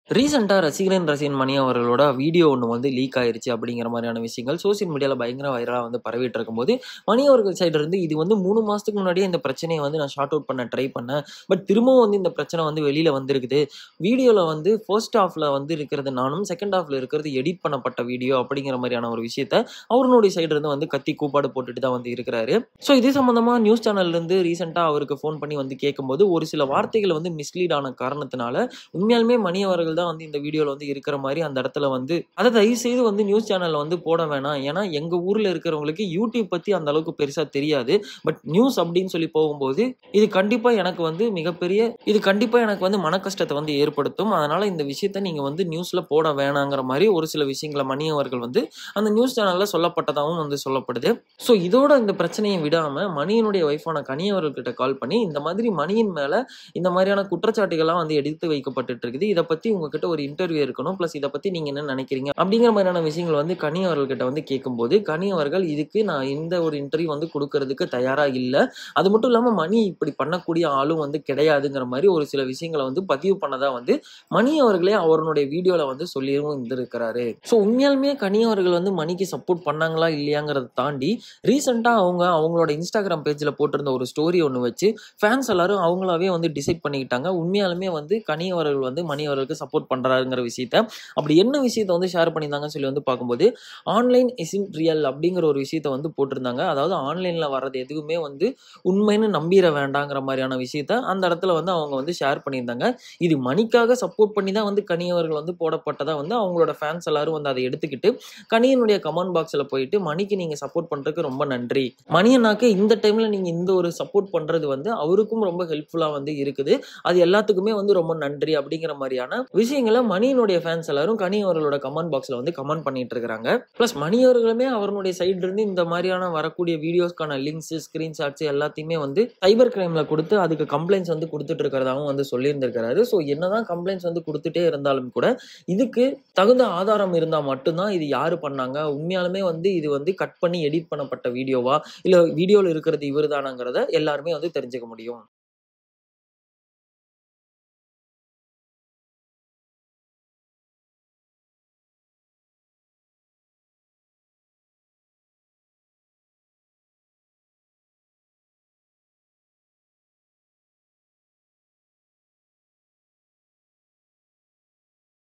ரீசென்ட்டா ரசிகன் ரசிகன் மணி அவர்களோட வீடியோ ஒண்ணு வந்து லீக் ஆயிருச்சு அப்படிங்கிற மாரியான விஷயங்கள் சோசியல் மீடியால பயங்கர வைரலா வந்து பரவிட்டு இருக்கும்போது, மணி அவர்கள் சைடுல இருந்து இது வந்து 3 மாசத்துக்கு முன்னாடியே இந்த பிரச்சனைய வந்து நான் ஷார்ட் அவுட் பண்ண ட்ரை பண்ணேன். பட் திரும்பவும் வந்து இந்த பிரச்சனை வந்து வெளியில வந்திருக்குது. வீடியோல வந்து ஃபர்ஸ்ட் ஹாஃப்ல வந்து இருக்கிறது நானும், செகண்ட் ஹாஃப்ல இருக்கிறது எடிட் பண்ணப்பட்ட வீடியோ அப்படிங்கிற மாரியான ஒரு விஷயத்த அவருடைய சைடுல இருந்து வந்து கத்தி கூப்பாடு போட்டுட்டு தான் வந்து இருக்கிறாரு. ஸோ இது சம்மந்தமா நியூஸ் சேனல்ல இருந்து ரீசென்ட்டா அவருக்கு ஃபோன் பண்ணி வந்து கேட்கும்போது, ஒரு சில வார்த்தைகள் வந்து மிஸ்லீட் ஆன காரணத்தினால, உண்மையாலுமே மணி அவர்கள் தான் வந்து இந்த வீடியோல வந்து இருக்கிற மாரி அந்த இடத்துல வந்து அத தயவுசெய்து வந்து நியூஸ் சேனல்ல வந்து போட வேணாம். ஏன்னா, எங்க ஊர்ல இருக்கிறவங்களுக்கு யூடியூப் பத்தி அந்த அளவுக்கு பெருசா தெரியாது. பட் நியூஸ் அப்படின்னு சொல்லி போகும்போது, இது கண்டிப்பா எனக்கு வந்து இது கண்டிப்பா எனக்கு வந்து மன கஷ்டத்த வந்து ஏற்படுத்தும். அதனால இந்த விஷயத்த நீங்க வந்து நியூஸ்ல போட வேணாங்கிற மாரி ஒரு சில விஷயங்கள மணி அவர்கள் வந்து அந்த நியூஸ் சேனல்ல சொல்லப்பட்டதாவும் வந்து சொல்லப்படுது. ஸோ இதோட இந்த பிரச்சனைய விடாம மணியினுடைய ஒய்ஃபான கனி அவர்கள்கிட்ட கால் பண்ணி, இந்த மாதிரி மணியின் மேல இந்த மாதிரியான குற்றச்சாட்டுகள்லாம் வந்து எடுத்து வைக்கப்பட்டுட்டு இருக்குது. இத பத்தி உங்ககிட்ட ஒரு இன்டர்வியூ இருக்கணும். பிளஸ் இத பத்தி நீங்க என்ன நினைக்கிறீங்க? அப்படிங்கிற மாதிரியான விஷயங்கள் வந்து கனி அவர்கள்கிட்ட வந்து கேட்கும்போது, கனி அவர்கள் இதுக்கு நான் எந்த ஒரு இன்டர்வியூ வந்து குடுக்கறதுக்கு தயாரா இல்ல. அது மட்டும் இல்லாம மணி இப்படி பண்ணக்கூடிய ஆளும் வந்து கிடையாதுங்கிற மாரி ஒரு சில விஷயங்கள வந்து பதிவு பண்ணதா வந்து மணி அவர்களே அவருடைய வீடியோல வந்து சொல்லியும் இருந்திருக்கிறாரு. ஸோ உண்மையாலுமே கனி அவர்கள் வந்து மணிக்கு சப்போர்ட் பண்ணாங்களா இல்லையாங்கிறத தாண்டி, ரீசென்ட்டா அவங்களோட Instagram பேஜ்ல போட்டிருந்த ஒரு ஸ்டோரி ஒண்ணு வச்சு, ஃபேன்ஸ் எல்லாரும் அவங்களாவே வந்து டிசைட் பண்ணிக்கிட்டாங்க. உண்மையாலுமே வந்து கனி அவர்கள் வந்து மணி அவர்களுக்கு சப்போர்ட் பண்றாருங்கிற விஷயத்த. அப்படி என்ன விஷயத்த வந்து ஷேர் பண்ணியிருந்தாங்கன்னு சொல்லி வந்து பார்க்கும்போது, ஆன்லைன் இஸ்ன்ட் ரியல் அப்படிங்கிற ஒரு விஷயத்த வந்து போட்டிருந்தாங்க. அதாவது ஆன்லைன்ல வர்றது எதுவுமே வந்து உண்மைன்னு நம்பிற வேண்டாங்கிற மாரியான விஷயத்த அந்த இடத்துல வந்து அவங்க வந்து ஷேர் பண்ணியிருந்தாங்க. இது மணிக்காக சப்போர்ட் பண்ணி தான் வந்து கனி அவர்கள் வந்து போடப்பட்டதா வந்து அவங்களோட ஃபேன்ஸ் எல்லாரும் வந்து அத எடுத்துக்கிட்டு, கனியினுடைய கமெண்ட் பாக்ஸ்ல போயிட்டு மணிக்கு நீங்க சப்போர்ட் பண்றதுக்கு ரொம்ப நன்றி. மணி அண்ணாக்கு இந்த டைம்ல நீங்க இந்த ஒரு சப்போர்ட் பண்றது வந்து அவருக்கும் ரொம்ப ஹெல்ப்ஃபுல்லா வந்து இருக்குது. அது எல்லாத்துக்குமே வந்து ரொம்ப நன்றி அப்படிங்கிற மாரியான விஷயங்கள மணியினுடைய ஃபேன்ஸ் எல்லாரும் கனி அவர்களோட கமெண்ட் பாக்ஸ்ல வந்து கமெண்ட் பண்ணிட்டு இருக்காங்க. பிளஸ் மணி அவர்களுமே அவருடைய சைடுல இருந்து இந்த மாரியான வரக்கூடிய வீடியோஸ்க்கான லிங்க்ஸ், ஸ்கிரீன்ஷாட்ஸ் எல்லாத்தையுமே வந்து சைபர் கிரைம்ல குடுத்து அதுக்கு கம்ப்ளைண்ட்ஸ் வந்து குடுத்துட்டு இருக்கிறதாவும் வந்து சொல்லியிருந்திருக்காரு. ஸோ என்னதான் கம்ப்ளைண்ட்ஸ் வந்து குடுத்துட்டே இருந்தாலும் கூட, இதுக்கு தகுந்த ஆதாரம் இருந்தா மட்டும் தான் இது யாரு பண்ணாங்க? உண்மையாலுமே வந்து இது வந்து கட் பண்ணி எடிட் பண்ணப்பட்ட வீடியோவா? இல்ல வீடியோல இருக்கிறது இவரு தானாங்கிறத எல்லாருமே வந்து தெரிஞ்சுக்க முடியும்.